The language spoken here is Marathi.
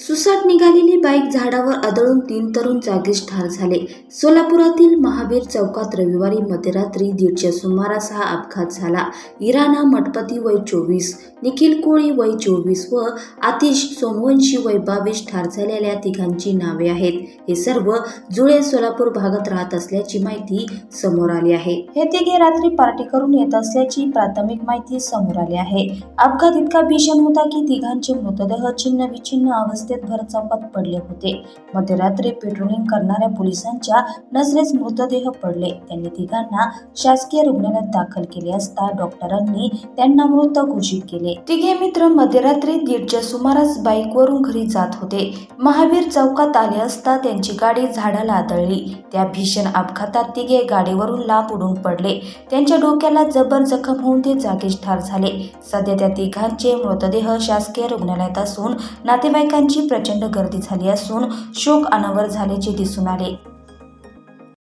सुसाट निघालेली बाईक झाडावर आदळून 3 तरुण जागीच ठार झाले. सोलापुरातील महावीर चौकात रविवारी मध्यरात्री 1:30च्या सुमारास हा अपघात झाला. इराणा मठपती वय 24, निखिल कोळी वय 24 व आतिश सोमवंशी वय 22 ठार झालेल्या तिघांची नावे आहेत. हे सर्व जुळे सोलापूर भागात राहत असल्याची माहिती समोर आली आहे. हे तिघे रात्री पार्टी करून येत असल्याची प्राथमिक माहिती समोर आली आहे. अपघात इतका भीषण होता की तिघांचे मृतदेह छिन्न विछिन्न अवस्थेत भर चौकात पडले होते. मध्यरात्री पेट्रोलिंग करणाऱ्या पोलिसांच्या नजरेस मृतदेह पडले. त्यांनी तिघांना शासकीय रुग्णालयात दाखल केले असता डॉक्टरांनी त्यांना मृत घोषित केले. तिघे मित्र मध्यरात्री 1:30च्या सुमारास बाईकवरून घरी जात होते. महावीर चौकात आले असता त्यांची गाडी झाडाला आदळली. त्या भीषण अपघातात तिघे गाडीवरून लांब उडून पडले. त्यांच्या डोक्याला जबर जखम होऊन ते जागीच ठार झाले. सध्या त्या तिघांचे मृतदेह शासकीय रुग्णालयात असून नातेवाईकांची प्रचंड गर्दी झाली असून शोक अनावर झाल्याचे दिसून आले.